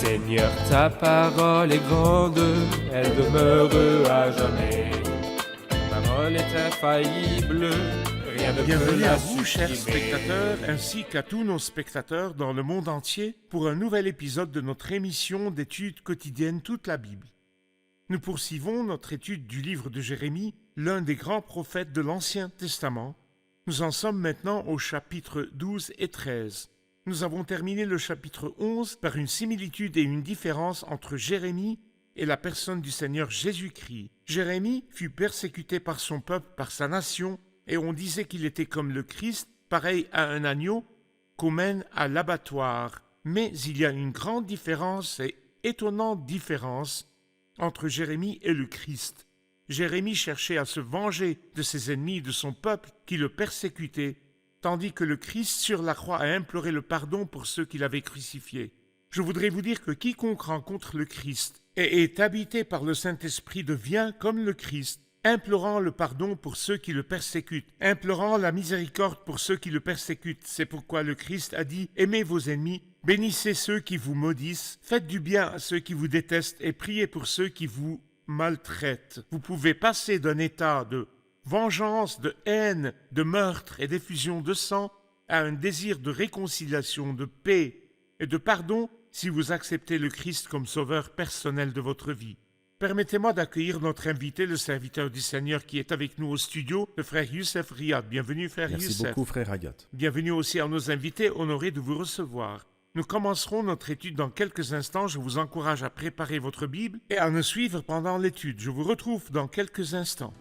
Seigneur, ta parole est grande, elle demeure à jamais. Ta parole est infaillible, rien ne peut Bienvenue la à vous, chers supprimer. spectateurs, ainsi qu'à tous nos spectateurs dans le monde entier, pour un nouvel épisode de notre émission d'études quotidiennes Toute la Bible. Nous poursuivons notre étude du livre de Jérémie, l'un des grands prophètes de l'Ancien Testament. Nous en sommes maintenant au chapitre 12 et 13. Nous avons terminé le chapitre 11 par une similitude et une différence entre Jérémie et la personne du Seigneur Jésus-Christ. Jérémie fut persécuté par son peuple, par sa nation, et on disait qu'il était comme le Christ, pareil à un agneau qu'on mène à l'abattoir. Mais il y a une grande différence et étonnante différence entre Jérémie et le Christ. Jérémie cherchait à se venger de ses ennemis, de son peuple qui le persécutait, tandis que le Christ sur la croix a imploré le pardon pour ceux qu'il avait crucifiés. Je voudrais vous dire que quiconque rencontre le Christ et est habité par le Saint-Esprit devient comme le Christ, implorant le pardon pour ceux qui le persécutent, implorant la miséricorde pour ceux qui le persécutent. C'est pourquoi le Christ a dit « Aimez vos ennemis, bénissez ceux qui vous maudissent, faites du bien à ceux qui vous détestent et priez pour ceux qui vous maltraitent. » Vous pouvez passer d'un état de vengeance, de haine, de meurtre et d'effusion de sang à un désir de réconciliation, de paix et de pardon si vous acceptez le Christ comme sauveur personnel de votre vie. Permettez-moi d'accueillir notre invité, le serviteur du Seigneur qui est avec nous au studio, le frère Youssef Riyad. Bienvenue, frère Youssef. Merci beaucoup, frère Hayat. Bienvenue aussi à nos invités, honorés de vous recevoir. Nous commencerons notre étude dans quelques instants. Je vous encourage à préparer votre Bible et à nous suivre pendant l'étude. Je vous retrouve dans quelques instants.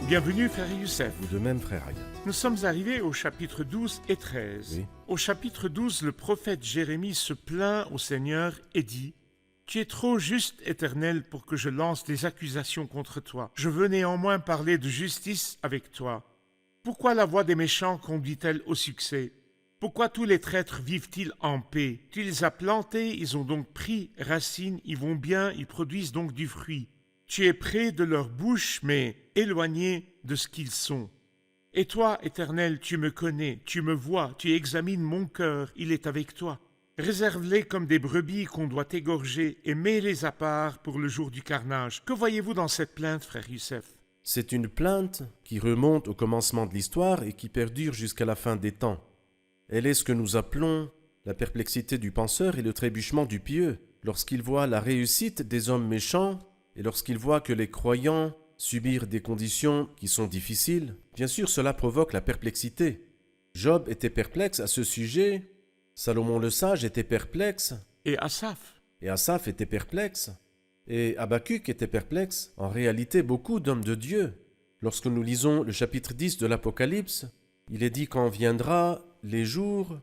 Bienvenue, frère Youssef. Vous de même, frère Hayat. Nous sommes arrivés au chapitre 12 et 13. Oui. Au chapitre 12, le prophète Jérémie se plaint au Seigneur et dit « Tu es trop juste, Éternel, pour que je lance des accusations contre toi. Je veux néanmoins parler de justice avec toi. Pourquoi la voie des méchants conduit-elle au succès? Pourquoi tous les traîtres vivent-ils en paix? Tu les as plantés, ils ont donc pris racine, ils vont bien, ils produisent donc du fruit. Tu es près de leur bouche, mais éloigné de ce qu'ils sont. Et toi, Éternel, tu me connais, tu me vois, tu examines mon cœur, il est avec toi. Réserve-les comme des brebis qu'on doit égorger et mets-les à part pour le jour du carnage. Que voyez-vous dans cette plainte, frère Youssef? C'est une plainte qui remonte au commencement de l'histoire et qui perdure jusqu'à la fin des temps. Elle est ce que nous appelons la perplexité du penseur et le trébuchement du pieux. Lorsqu'il voit la réussite des hommes méchants et lorsqu'il voit que les croyants subir des conditions qui sont difficiles, bien sûr cela provoque la perplexité. Job était perplexe à ce sujet, Salomon le sage était perplexe, Et Asaph? et Asaph était perplexe, et Habakkuk était perplexe. En réalité, beaucoup d'hommes de Dieu. Lorsque nous lisons le chapitre 10 de l'Apocalypse, il est dit quand viendra les jours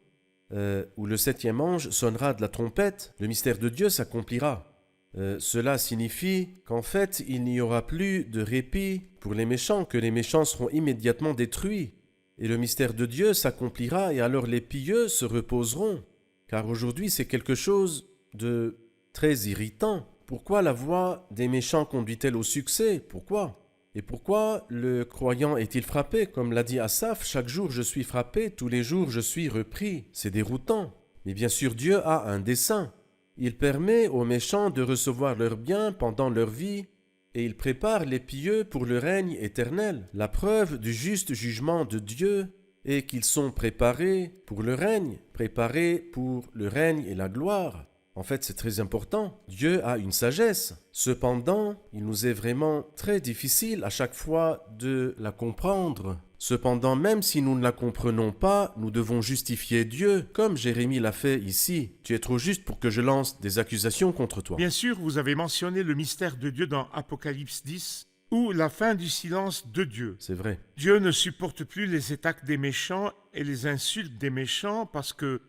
où le 7e ange sonnera de la trompette, le mystère de Dieu s'accomplira. Cela signifie qu'en fait, il n'y aura plus de répit pour les méchants, que les méchants seront immédiatement détruits. Et le mystère de Dieu s'accomplira et alors les pieux se reposeront. Car aujourd'hui, c'est quelque chose de très irritant. Pourquoi la voie des méchants conduit-elle au succès? Pourquoi? Et pourquoi le croyant est-il frappé? Comme l'a dit Asaph, chaque jour je suis frappé, tous les jours je suis repris. C'est déroutant. Mais bien sûr, Dieu a un dessein. Il permet aux méchants de recevoir leurs biens pendant leur vie et il prépare les pieux pour le règne éternel. La preuve du juste jugement de Dieu est qu'ils sont préparés pour le règne et la gloire. En fait, c'est très important. Dieu a une sagesse. Cependant, il nous est vraiment très difficile à chaque fois de la comprendre. Cependant, même si nous ne la comprenons pas, nous devons justifier Dieu, comme Jérémie l'a fait ici. Tu es trop juste pour que je lance des accusations contre toi. Bien sûr, vous avez mentionné le mystère de Dieu dans Apocalypse 10, ou la fin du silence de Dieu. C'est vrai. Dieu ne supporte plus les attaques des méchants et les insultes des méchants parce que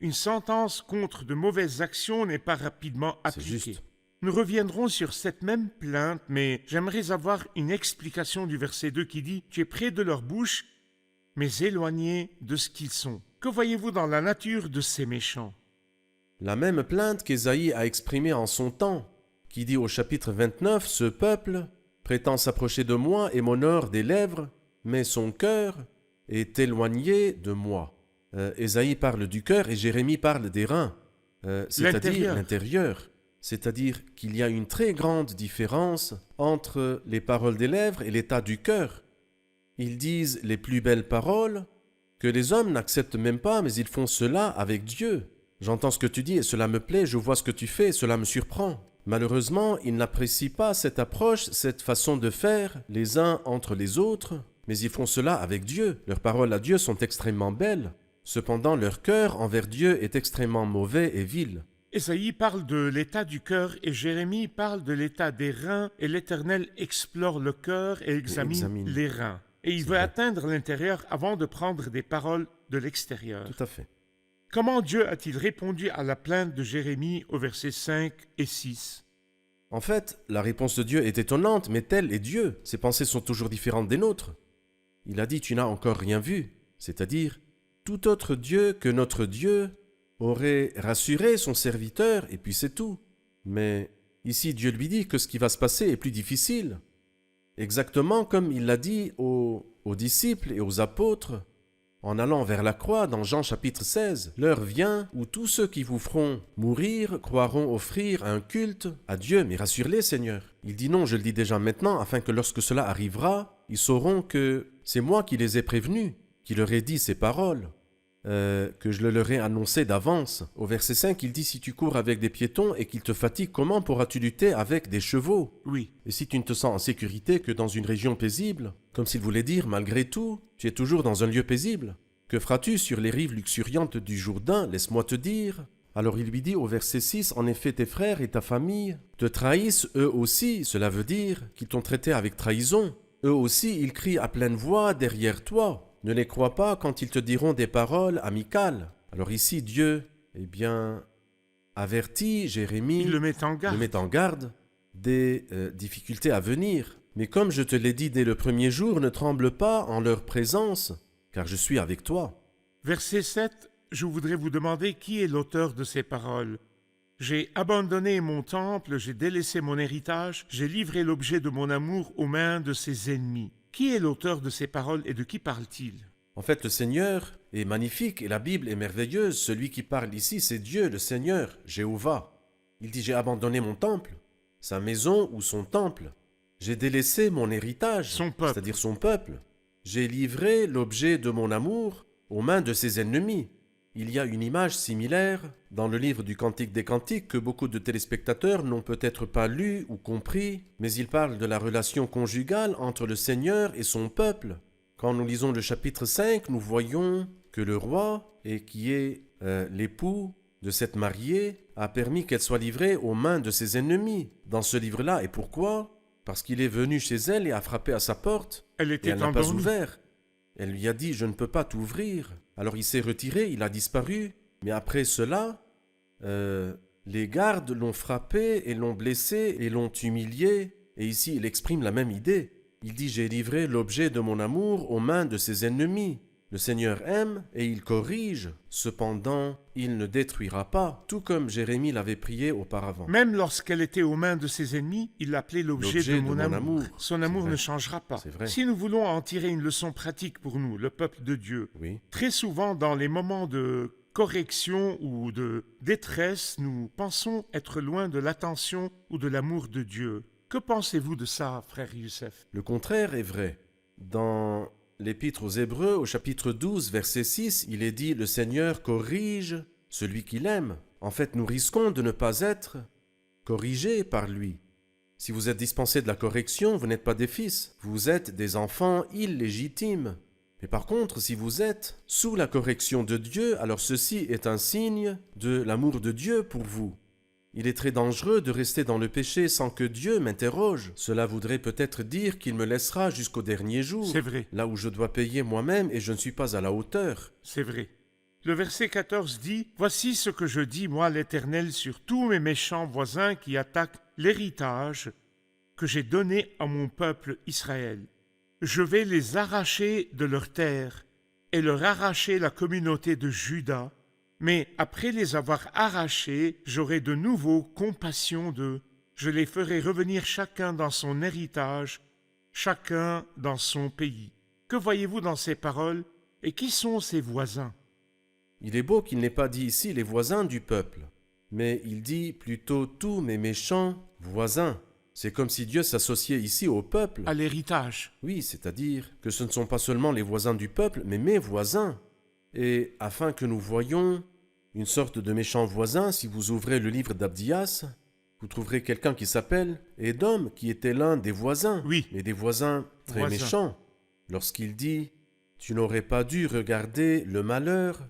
une sentence contre de mauvaises actions n'est pas rapidement C'est appliquée. juste. Nous reviendrons sur cette même plainte, mais j'aimerais avoir une explication du verset 2 qui dit « Tu es près de leur bouche, mais éloigné de ce qu'ils sont. » Que voyez-vous dans la nature de ces méchants? La même plainte qu'Ésaïe a exprimée en son temps, qui dit au chapitre 29, « Ce peuple prétend s'approcher de moi et m'honore des lèvres, mais son cœur est éloigné de moi. » Ésaïe parle du cœur et Jérémie parle des reins, c'est-à-dire l'intérieur. C'est-à-dire qu'il y a une très grande différence entre les paroles des lèvres et l'état du cœur. Ils disent les plus belles paroles que les hommes n'acceptent même pas, mais ils font cela avec Dieu. J'entends ce que tu dis et cela me plaît, je vois ce que tu fais et cela me surprend. Malheureusement, ils n'apprécient pas cette approche, cette façon de faire les uns entre les autres, mais ils font cela avec Dieu. Leurs paroles à Dieu sont extrêmement belles. Cependant, leur cœur envers Dieu est extrêmement mauvais et vil. Ésaïe parle de l'état du cœur et Jérémie parle de l'état des reins et l'Éternel explore le cœur et examine les reins. Et il veut atteindre l'intérieur avant de prendre des paroles de l'extérieur. Tout à fait. Comment Dieu a-t-il répondu à la plainte de Jérémie au verset 5 et 6? En fait, la réponse de Dieu est étonnante, mais tel est Dieu. Ses pensées sont toujours différentes des nôtres. Il a dit « Tu n'as encore rien vu », c'est-à-dire tout autre Dieu que notre Dieu aurait rassuré son serviteur, et puis c'est tout. Mais ici, Dieu lui dit que ce qui va se passer est plus difficile. Exactement comme il l'a dit aux disciples et aux apôtres, en allant vers la croix dans Jean chapitre 16. L'heure vient où tous ceux qui vous feront mourir croiront offrir un culte à Dieu, mais rassure-les, Seigneur. Il dit non, je le dis déjà maintenant, afin que lorsque cela arrivera, ils sauront que c'est moi qui les ai prévenus, qui leur ai dit ces paroles. Que je le leur ai annoncé d'avance. Au verset 5, il dit « Si tu cours avec des piétons et qu'ils te fatiguent, comment pourras-tu lutter avec des chevaux ?» Oui. Et si tu ne te sens en sécurité que dans une région paisible, comme s'il voulait dire « Malgré tout, tu es toujours dans un lieu paisible. Que feras-tu sur les rives luxuriantes du Jourdain? Laisse-moi te dire. » Alors il lui dit au verset 6 « En effet, tes frères et ta famille te trahissent eux aussi. » Cela veut dire qu'ils t'ont traité avec trahison. Eux aussi, ils crient à pleine voix derrière toi. Ne les crois pas quand ils te diront des paroles amicales. Alors ici, Dieu, avertit Jérémie, il le met en garde des difficultés à venir. Mais comme je te l'ai dit dès le premier jour, ne tremble pas en leur présence, car je suis avec toi. Verset 7, je voudrais vous demander qui est l'auteur de ces paroles. J'ai abandonné mon temple, j'ai délaissé mon héritage, j'ai livré l'objet de mon amour aux mains de ses ennemis. Qui est l'auteur de ces paroles et de qui parle-t-il? En fait, le Seigneur est magnifique et la Bible est merveilleuse. Celui qui parle ici, c'est Dieu, le Seigneur, Jéhovah. Il dit « J'ai abandonné mon temple, sa maison ou son temple. J'ai délaissé mon héritage, c'est-à-dire son peuple. J'ai livré l'objet de mon amour aux mains de ses ennemis. » Il y a une image similaire dans le livre du Cantique des Cantiques que beaucoup de téléspectateurs n'ont peut-être pas lu ou compris, mais il parle de la relation conjugale entre le Seigneur et son peuple. Quand nous lisons le chapitre 5, nous voyons que le roi, et qui est l'époux de cette mariée, a permis qu'elle soit livrée aux mains de ses ennemis dans ce livre-là. Et pourquoi? Parce qu'il est venu chez elle et a frappé à sa porte. Elle était et elle n'a pas endormie. ouvert. Elle lui a dit « Je ne peux pas t'ouvrir ». Alors il s'est retiré, il a disparu. Mais après cela, les gardes l'ont frappé et l'ont blessé et l'ont humilié. Et ici, il exprime la même idée. Il dit « J'ai livré l'objet de mon amour aux mains de ses ennemis ». Le Seigneur aime et il corrige. Cependant, il ne détruira pas, tout comme Jérémie l'avait prié auparavant. Même lorsqu'elle était aux mains de ses ennemis, il l'appelait l'objet de mon amour. Son amour ne changera pas. Si nous voulons en tirer une leçon pratique pour nous, le peuple de Dieu, très souvent dans les moments de correction ou de détresse, nous pensons être loin de l'attention ou de l'amour de Dieu. Que pensez-vous de ça, frère Youssef? Le contraire est vrai. Dans l'Épître aux Hébreux, au chapitre 12, verset 6, il est dit « Le Seigneur corrige celui qu'il aime ». En fait, nous risquons de ne pas être corrigés par lui. Si vous êtes dispensés de la correction, vous n'êtes pas des fils, vous êtes des enfants illégitimes. Mais par contre, si vous êtes sous la correction de Dieu, alors ceci est un signe de l'amour de Dieu pour vous. Il est très dangereux de rester dans le péché sans que Dieu m'interroge. Cela voudrait peut-être dire qu'il me laissera jusqu'au dernier jour. C'est vrai. Là où je dois payer moi-même et je ne suis pas à la hauteur. C'est vrai. Le verset 14 dit « Voici ce que je dis, moi l'Éternel, sur tous mes méchants voisins qui attaquent l'héritage que j'ai donné à mon peuple Israël. Je vais les arracher de leurs terres et leur arracher la communauté de Juda, mais après les avoir arrachés, j'aurai de nouveau compassion d'eux. Je les ferai revenir chacun dans son héritage, chacun dans son pays. » Que voyez-vous dans ces paroles et qui sont ces voisins? Il est beau qu'il n'ait pas dit ici les voisins du peuple, mais il dit plutôt tous mes méchants voisins. C'est comme si Dieu s'associait ici au peuple. À l'héritage. Oui, c'est-à-dire que ce ne sont pas seulement les voisins du peuple, mais mes voisins. Et afin que nous voyions une sorte de méchant voisin, si vous ouvrez le livre d'Abdias, vous trouverez quelqu'un qui s'appelle Édom, qui était l'un des voisins, Oui. mais des voisins très méchants. Lorsqu'il dit « Tu n'aurais pas dû regarder le malheur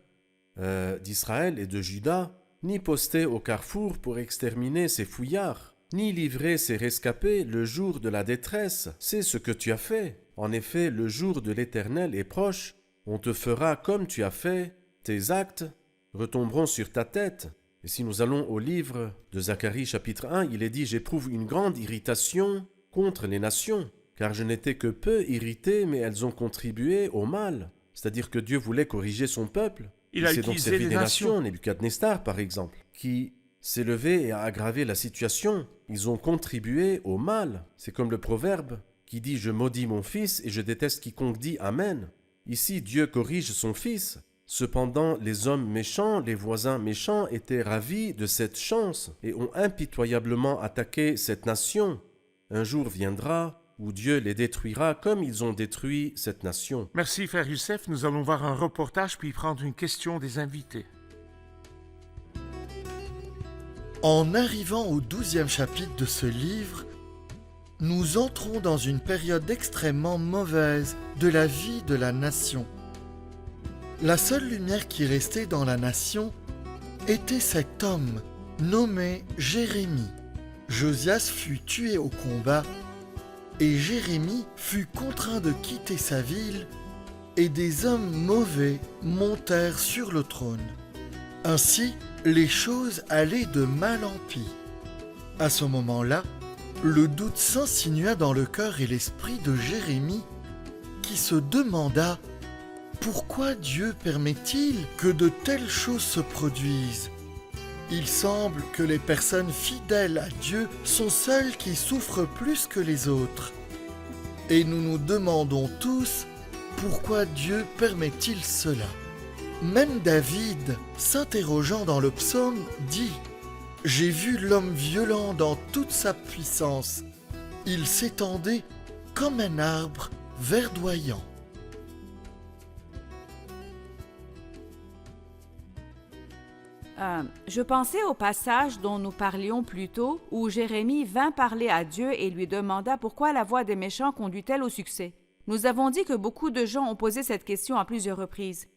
d'Israël et de Juda, ni poster au carrefour pour exterminer ces fouillards, ni livrer ces rescapés le jour de la détresse. C'est ce que tu as fait. En effet, le jour de l'Éternel est proche. On te fera comme tu as fait. Tes actes retomberont sur ta tête. » Et si nous allons au livre de Zacharie chapitre 1, il est dit « J'éprouve une grande irritation contre les nations, car je n'étais que peu irrité, mais elles ont contribué au mal. » C'est-à-dire que Dieu voulait corriger son peuple. Il a s'est donc utilisé servi les des nations. nations, Nebuchadnezzar par exemple, qui s'est levé et a aggravé la situation. Ils ont contribué au mal. C'est comme le proverbe qui dit « Je maudis mon fils et je déteste quiconque dit Amen ». Ici, Dieu corrige son fils. Cependant, les hommes méchants, les voisins méchants étaient ravis de cette chance et ont impitoyablement attaqué cette nation. Un jour viendra où Dieu les détruira comme ils ont détruit cette nation. Merci frère Youssef, nous allons voir un reportage puis prendre une question des invités. En arrivant au 12e chapitre de ce livre, nous entrons dans une période extrêmement mauvaise de la vie de la nation. La seule lumière qui restait dans la nation était cet homme nommé Jérémie. Josias fut tué au combat et Jérémie fut contraint de quitter sa ville et des hommes mauvais montèrent sur le trône. Ainsi, les choses allaient de mal en pis. À ce moment-là, le doute s'insinua dans le cœur et l'esprit de Jérémie qui se demanda « Pourquoi Dieu permet-il que de telles choses se produisent ?» Il semble que les personnes fidèles à Dieu sont celles qui souffrent plus que les autres. Et nous nous demandons tous pourquoi Dieu permet-il cela. Même David, s'interrogeant dans le psaume, dit « J'ai vu l'homme violent dans toute sa puissance. Il s'étendait comme un arbre verdoyant. » Je pensais au passage dont nous parlions plus tôt, où Jérémie vint parler à Dieu et lui demanda pourquoi la voie des méchants conduit-elle au succès. Nous avons dit que beaucoup de gens ont posé cette question à plusieurs reprises.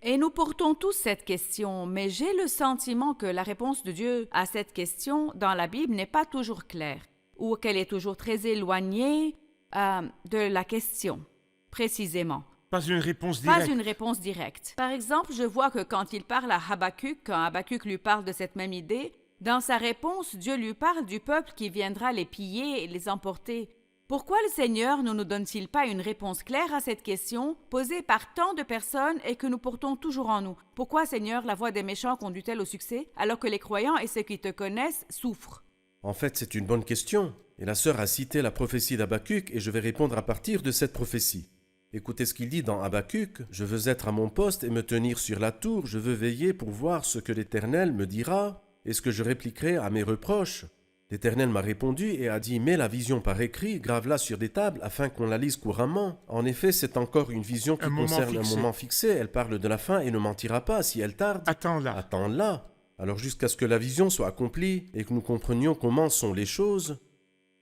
Et nous portons tous cette question, mais j'ai le sentiment que la réponse de Dieu à cette question dans la Bible n'est pas toujours claire, ou qu'elle est toujours très éloignée de la question, précisément. Pas une réponse directe. Pas une réponse directe. Par exemple, je vois que quand il parle à Habakkuk, quand Habakkuk lui parle de cette même idée, dans sa réponse, Dieu lui parle du peuple qui viendra les piller et les emporter. Pourquoi le Seigneur ne nous donne-t-il pas une réponse claire à cette question, posée par tant de personnes et que nous portons toujours en nous? Pourquoi, Seigneur, la voie des méchants conduit-elle au succès, alors que les croyants et ceux qui te connaissent souffrent? En fait, c'est une bonne question. Et la sœur a cité la prophétie d'Habakkuk et je vais répondre à partir de cette prophétie. Écoutez ce qu'il dit dans Habakkuk. « Je veux être à mon poste et me tenir sur la tour. Je veux veiller pour voir ce que l'Éternel me dira et ce que je répliquerai à mes reproches. » L'Éternel m'a répondu et a dit « Mets la vision par écrit, grave-la sur des tables afin qu'on la lise couramment. » En effet, c'est encore une vision qui concerne un moment fixé. Elle parle de la fin et ne mentira pas si elle tarde. Attends-la. Attends-la. Alors jusqu'à ce que la vision soit accomplie et que nous comprenions comment sont les choses,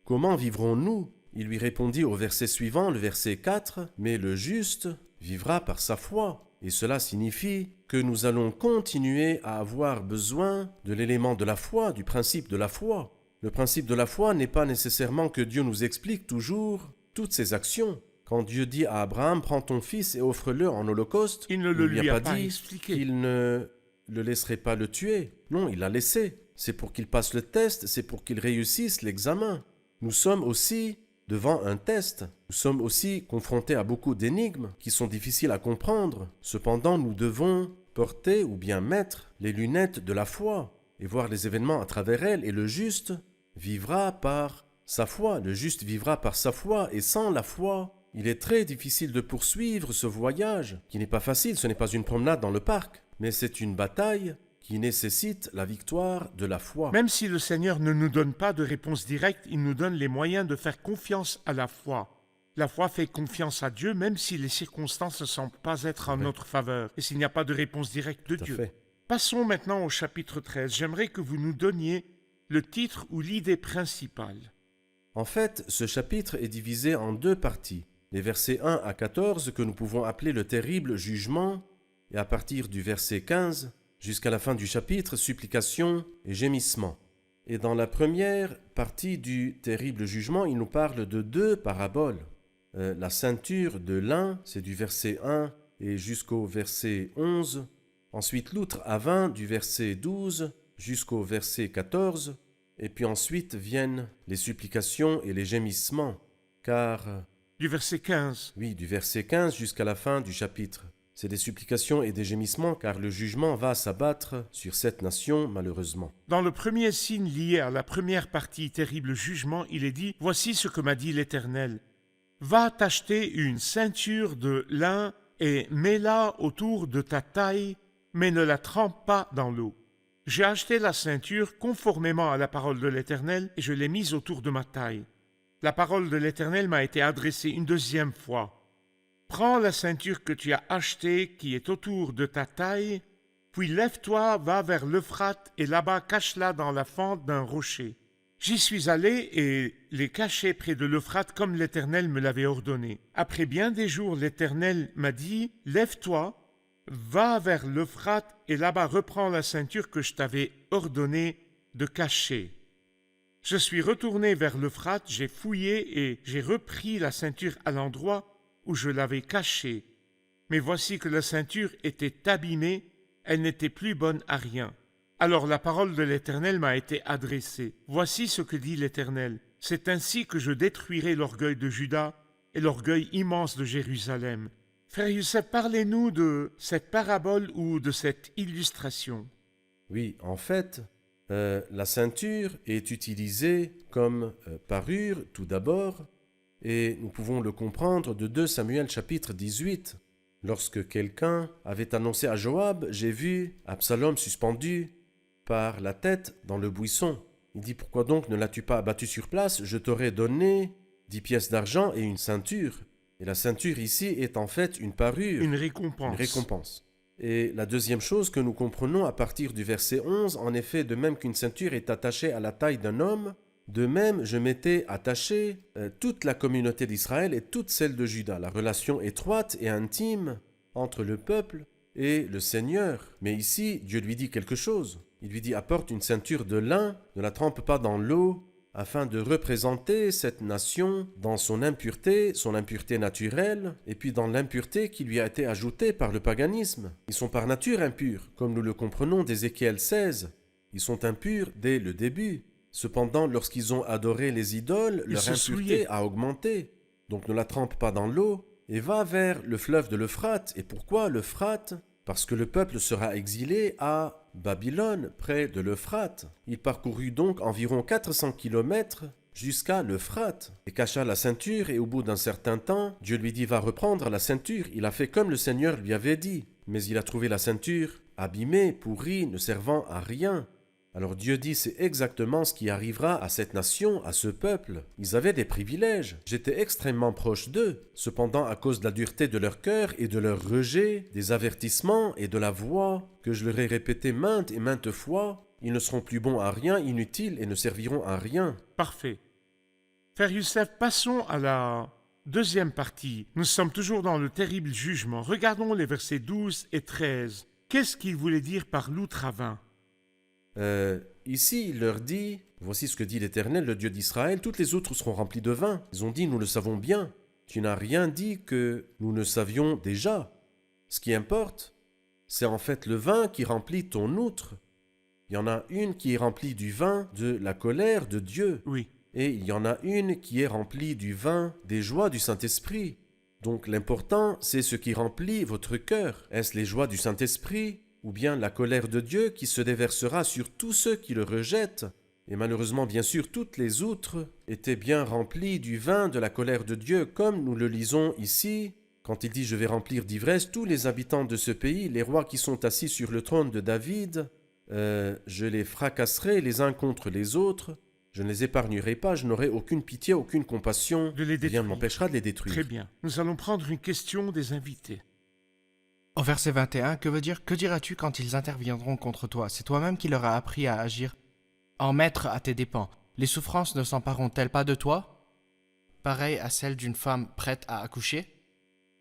comment vivrons-nous ? Il lui répondit au verset suivant, le verset 4, « Mais le juste vivra par sa foi. » Et cela signifie que nous allons continuer à avoir besoin de l'élément de la foi, du principe de la foi. Le principe de la foi n'est pas nécessairement que Dieu nous explique toujours toutes ses actions. Quand Dieu dit à Abraham, prends ton fils et offre-le en holocauste, Il ne le lui a pas dit expliqué. qu'il ne le laisserait pas le tuer. Non, il l'a laissé. C'est pour qu'il passe le test, c'est pour qu'il réussisse l'examen. Nous sommes aussi devant un test. Nous sommes aussi confrontés à beaucoup d'énigmes qui sont difficiles à comprendre. Cependant, nous devons porter ou bien mettre les lunettes de la foi et voir les événements à travers elles. Et le juste vivra par sa foi. Le juste vivra par sa foi. Et sans la foi, il est très difficile de poursuivre ce voyage, qui n'est pas facile. Ce n'est pas une promenade dans le parc, mais c'est une bataille qui nécessite la victoire de la foi. Même si le Seigneur ne nous donne pas de réponse directe, il nous donne les moyens de faire confiance à la foi. La foi fait confiance à Dieu, même si les circonstances ne semblent pas être en notre faveur, et s'il n'y a pas de réponse directe de Tout à Dieu. fait. Passons maintenant au chapitre 13. J'aimerais que vous nous donniez le titre ou l'idée principale. En fait, ce chapitre est divisé en deux parties. Les versets 1 à 14 que nous pouvons appeler le terrible jugement, et à partir du verset 15 jusqu'à la fin du chapitre, supplication et gémissement. Et dans la première partie du terrible jugement, il nous parle de deux paraboles. La ceinture de lin, c'est du verset 1 et jusqu'au verset 11. Ensuite, l'outre à vin du verset 12 jusqu'au verset 14. Et puis ensuite viennent les supplications et les gémissements, car... Du verset 15. Oui, du verset 15 jusqu'à la fin du chapitre. C'est des supplications et des gémissements, car le jugement va s'abattre sur cette nation, malheureusement. Dans le premier signe lié à la première partie terrible jugement, il est dit « Voici ce que m'a dit l'Éternel. Va t'acheter une ceinture de lin et mets-la autour de ta taille, mais ne la trempe pas dans l'eau. J'ai acheté la ceinture conformément à la parole de l'Éternel et je l'ai mise autour de ma taille. La parole de l'Éternel m'a été adressée une deuxième fois. Prends la ceinture que tu as achetée qui est autour de ta taille, puis lève-toi, va vers l'Euphrate et là-bas cache-la dans la fente d'un rocher. J'y suis allé et l'ai cachée près de l'Euphrate comme l'Éternel me l'avait ordonné. Après bien des jours, l'Éternel m'a dit, lève-toi, va vers l'Euphrate et là-bas reprends la ceinture que je t'avais ordonné de cacher. Je suis retourné vers l'Euphrate, j'ai fouillé et j'ai repris la ceinture à l'endroit où je l'avais cachée. Mais voici que la ceinture était abîmée, elle n'était plus bonne à rien. Alors la parole de l'Éternel m'a été adressée. Voici ce que dit l'Éternel. C'est ainsi que je détruirai l'orgueil de Juda et l'orgueil immense de Jérusalem. Frère Youssef, parlez-nous de cette parabole ou de cette illustration. Oui, en fait, la ceinture est utilisée comme parure tout d'abord, et nous pouvons le comprendre de 2 Samuel chapitre 18. Lorsque quelqu'un avait annoncé à Joab, j'ai vu Absalom suspendu par la tête dans le buisson. Il dit, pourquoi donc ne l'as-tu pas abattu sur place? Je t'aurais donné 10 pièces d'argent et une ceinture. Et la ceinture ici est en fait une parure. Une récompense. Une récompense. Et la deuxième chose que nous comprenons à partir du verset 11, en effet, de même qu'une ceinture est attachée à la taille d'un homme, de même je m'étais attaché toute la communauté d'Israël et toute celle de Juda, la relation étroite et intime entre le peuple et le Seigneur. Mais ici, Dieu lui dit quelque chose. Il lui dit, apporte une ceinture de lin, ne la trempe pas dans l'eau, afin de représenter cette nation dans son impureté naturelle, et puis dans l'impureté qui lui a été ajoutée par le paganisme. Ils sont par nature impurs, comme nous le comprenons d'Ézéchiel 16. Ils sont impurs dès le début. Cependant, lorsqu'ils ont adoré les idoles, leur impureté a augmenté. Donc ne la trempe pas dans l'eau, et va vers le fleuve de l'Euphrate. Et pourquoi l'Euphrate? Parce que le peuple sera exilé à Babylone, près de l'Euphrate. Il parcourut donc environ 400 kilomètres jusqu'à l'Euphrate, et cacha la ceinture, et au bout d'un certain temps, Dieu lui dit, va reprendre la ceinture. Il a fait comme le Seigneur lui avait dit, mais il a trouvé la ceinture abîmée, pourrie, ne servant à rien. Alors Dieu dit, c'est exactement ce qui arrivera à cette nation, à ce peuple. Ils avaient des privilèges. J'étais extrêmement proche d'eux. Cependant, à cause de la dureté de leur cœur et de leur rejet, des avertissements et de la voix que je leur ai répétées maintes et maintes fois, ils ne seront plus bons à rien, inutiles et ne serviront à rien. Parfait. Frère Youssef, passons à la deuxième partie. Nous sommes toujours dans le terrible jugement. Regardons les versets 12 et 13. Qu'est-ce qu'il voulait dire par l'outre à vin? Ici, il leur dit, voici ce que dit l'Éternel, le Dieu d'Israël, toutes les outres seront remplies de vin. Ils ont dit, nous le savons bien. tu n'as rien dit que nous ne savions déjà. Ce qui importe, c'est en fait le vin qui remplit ton outre. Il y en a une qui est remplie du vin de la colère de Dieu. Oui. Et il y en a une qui est remplie du vin des joies du Saint-Esprit. Donc l'important, c'est ce qui remplit votre cœur. Est-ce les joies du Saint-Esprit ou bien la colère de Dieu qui se déversera sur tous ceux qui le rejettent? Et malheureusement, bien sûr, toutes les outres étaient bien remplies du vin de la colère de Dieu, comme nous le lisons ici, quand il dit « Je vais remplir d'ivresse tous les habitants de ce pays, les rois qui sont assis sur le trône de David, je les fracasserai les uns contre les autres, je ne les épargnerai pas, je n'aurai aucune pitié, aucune compassion, De les détruire. rien ne m'empêchera de les détruire. » Très bien. Nous allons prendre une question des invités. Au verset 21, que diras-tu quand ils interviendront contre toi? C'est toi-même qui leur as appris à agir en maître à tes dépens. Les souffrances ne s'empareront-elles pas de toi, pareil à celle d'une femme prête à accoucher?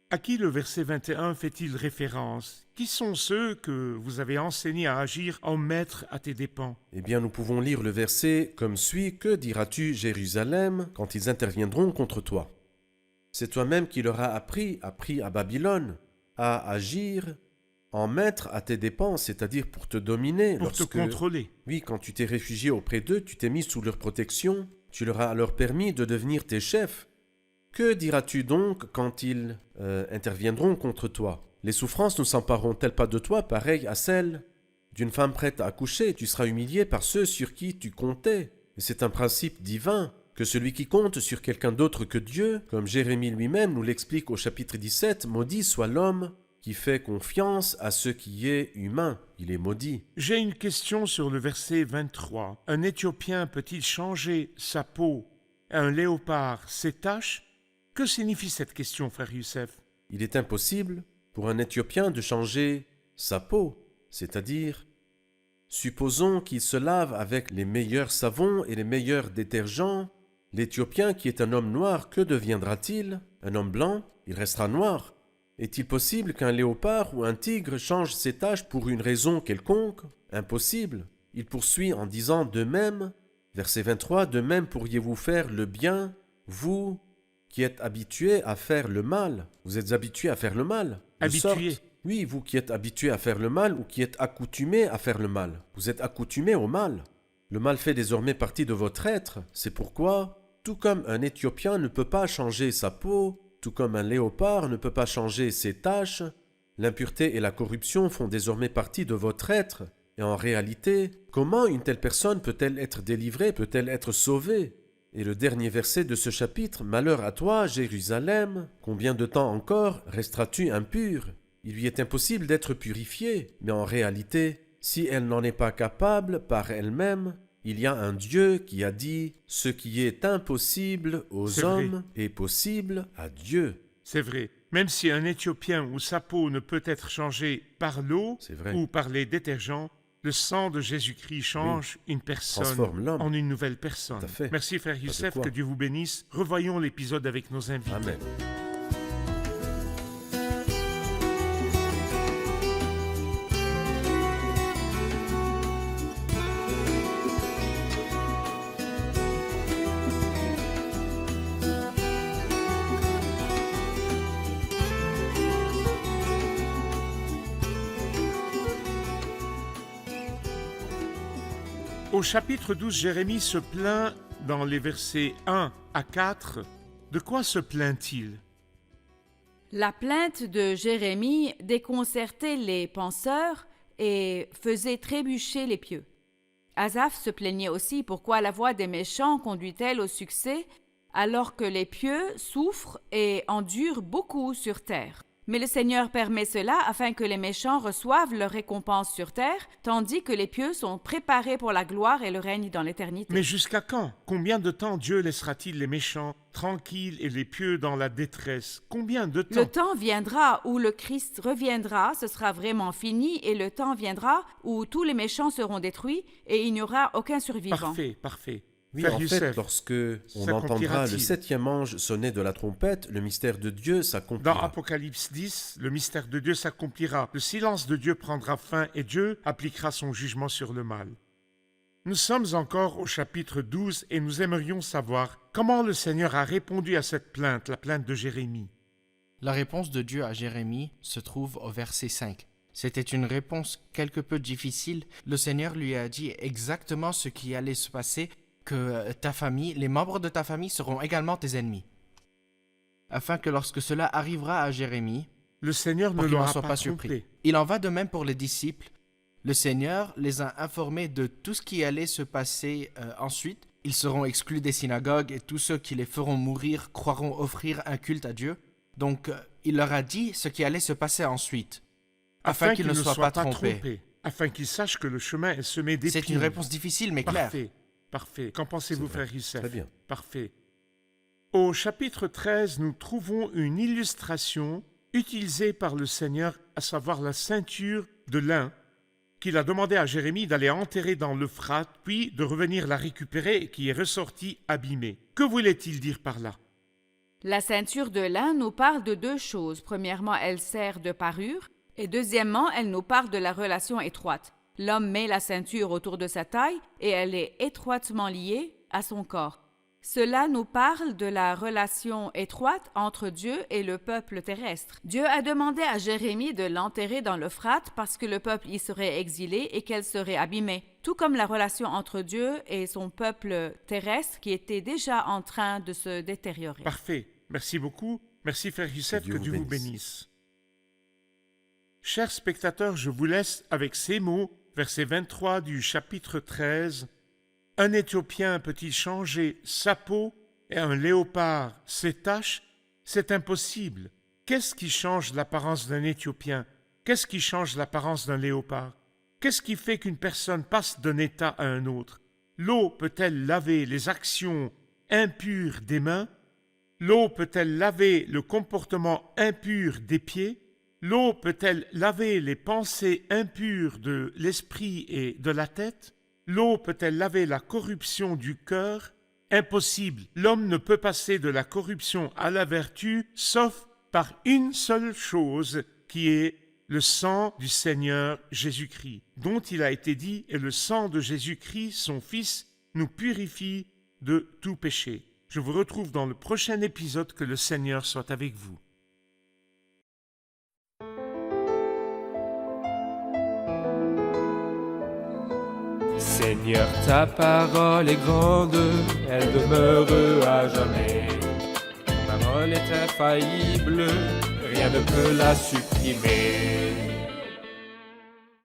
À qui le verset 21 fait-il référence? Qui sont ceux que vous avez enseignés à agir en maître à tes dépens? Eh bien, nous pouvons lire le verset comme suit. « Que diras-tu, Jérusalem, quand ils interviendront contre toi? C'est toi-même qui leur as appris à Babylone, à agir en maître à tes dépens, c'est-à-dire pour te dominer. Pour te contrôler. Oui, quand tu t'es réfugié auprès d'eux, tu t'es mis sous leur protection, tu leur as alors permis de devenir tes chefs. Que diras-tu donc quand ils interviendront contre toi? Les souffrances ne s'empareront-elles pas de toi, pareil à celles d'une femme prête à accoucher? Tu seras humilié par ceux sur qui tu comptais. Et c'est un principe divin, que celui qui compte sur quelqu'un d'autre que Dieu, comme Jérémie lui-même nous l'explique au chapitre 17, « Maudit soit l'homme qui fait confiance à ce qui est humain. » Il est maudit. J'ai une question sur le verset 23. Un Éthiopien peut-il changer sa peau à un léopard, ses taches? Que signifie cette question, frère Youssef? Il est impossible pour un Éthiopien de changer sa peau, c'est-à-dire, supposons qu'il se lave avec les meilleurs savons et les meilleurs détergents. L'Éthiopien qui est un homme noir, que deviendra-t-il? Un homme blanc, il restera noir. Est-il possible qu'un léopard ou un tigre change ses taches pour une raison quelconque? Impossible. Il poursuit en disant de même, verset 23, « De même pourriez-vous faire le bien, vous qui êtes habitués à faire le mal. » Vous êtes habitués à faire le mal. De Habitués. sorte- Oui, vous qui êtes habitués à faire le mal ou qui êtes accoutumés à faire le mal. Vous êtes accoutumés au mal. Le mal fait désormais partie de votre être. C'est pourquoi, tout comme un Éthiopien ne peut pas changer sa peau, tout comme un léopard ne peut pas changer ses taches, l'impureté et la corruption font désormais partie de votre être. Et en réalité, comment une telle personne peut-elle être délivrée, peut-elle être sauvée? Et le dernier verset de ce chapitre, « Malheur à toi, Jérusalem, combien de temps encore resteras-tu impure ?» Il lui est impossible d'être purifiée, mais en réalité, si elle n'en est pas capable par elle-même, il y a un Dieu qui a dit « Ce qui est impossible aux C'est vrai. hommes est possible à Dieu. C'est vrai. Même si un Éthiopien où sa peau ne peut être changée par l'eau C'est vrai. ou par les détergents, le sang de Jésus-Christ change une personne Transforme l'homme. en une nouvelle personne. Tout à fait. Merci frère de Youssef, quoi. que Dieu vous bénisse. Revoyons l'épisode avec nos invités. Amen. Au chapitre 12, Jérémie se plaint dans les versets 1 à 4. De quoi se plaint-il? La plainte de Jérémie déconcertait les penseurs et faisait trébucher les pieux. Asaph se plaignait aussi pourquoi la voie des méchants conduit-elle au succès alors que les pieux souffrent et endurent beaucoup sur terre. Mais le Seigneur permet cela afin que les méchants reçoivent leur récompense sur terre, tandis que les pieux sont préparés pour la gloire et le règne dans l'éternité. Mais jusqu'à quand? Combien de temps Dieu laissera-t-il les méchants tranquilles et les pieux dans la détresse? Combien de temps? Le temps viendra où le Christ reviendra, ce sera vraiment fini, et le temps viendra où tous les méchants seront détruits et il n'y aura aucun survivant. Parfait, parfait. Oui, Frère en Youssef, fait, lorsque on entendra s'accomplira-t-il? le 7e ange sonner de la trompette, le mystère de Dieu s'accomplira. Dans Apocalypse 10, le mystère de Dieu s'accomplira. Le silence de Dieu prendra fin et Dieu appliquera son jugement sur le mal. Nous sommes encore au chapitre 12 et nous aimerions savoir comment le Seigneur a répondu à cette plainte, la plainte de Jérémie. La réponse de Dieu à Jérémie se trouve au verset 5. C'était une réponse quelque peu difficile. Le Seigneur lui a dit exactement ce qui allait se passer, que ta famille, les membres de ta famille seront également tes ennemis. Afin que lorsque cela arrivera à Jérémie, Le Seigneur pour ne qu'il n'en l'aura soit pas pas trompé. surpris. Il en va de même pour les disciples. Le Seigneur les a informés de tout ce qui allait se passer ensuite. Ils seront exclus des synagogues et tous ceux qui les feront mourir croiront offrir un culte à Dieu. Donc, il leur a dit ce qui allait se passer ensuite, afin qu'ils ne soient pas trompés. Afin qu'ils sachent que le chemin est semé d'épines. C'est une réponse difficile mais claire. Parfait, parfait. Qu'en pensez-vous, C'est vrai. frère Youssef? Très bien. Parfait. Au chapitre 13, nous trouvons une illustration utilisée par le Seigneur, à savoir la ceinture de lin qu'il a demandé à Jérémie d'aller enterrer dans l'Euphrate, puis de revenir la récupérer et qui est ressortie abîmée. Que voulait-il dire par là? La ceinture de lin nous parle de deux choses. Premièrement, elle sert de parure, et deuxièmement, elle nous parle de la relation étroite. L'homme met la ceinture autour de sa taille et elle est étroitement liée à son corps. Cela nous parle de la relation étroite entre Dieu et le peuple terrestre. Dieu a demandé à Jérémie de l'enterrer dans l'Euphrate parce que le peuple y serait exilé et qu'elle serait abîmée, tout comme la relation entre Dieu et son peuple terrestre qui était déjà en train de se détériorer. Parfait. Merci beaucoup. Merci, frère Youssef, que Dieu vous bénisse. Chers spectateurs, je vous laisse avec ces mots, verset 23 du chapitre 13. Un Éthiopien peut-il changer sa peau et un léopard ses taches? C'est impossible. Qu'est-ce qui change l'apparence d'un Éthiopien? Qu'est-ce qui change l'apparence d'un léopard? Qu'est-ce qui fait qu'une personne passe d'un état à un autre? L'eau peut-elle laver les actions impures des mains? L'eau peut-elle laver le comportement impur des pieds? L'eau peut-elle laver les pensées impures de l'esprit et de la tête? L'eau peut-elle laver la corruption du cœur? Impossible. L'homme ne peut passer de la corruption à la vertu, sauf par une seule chose, qui est le sang du Seigneur Jésus-Christ, dont il a été dit, et le sang de Jésus-Christ, son Fils, nous purifie de tout péché. Je vous retrouve dans le prochain épisode. Que le Seigneur soit avec vous. Seigneur, ta parole est grande, elle demeure à jamais. Ta parole est infaillible, rien ne peut la supprimer.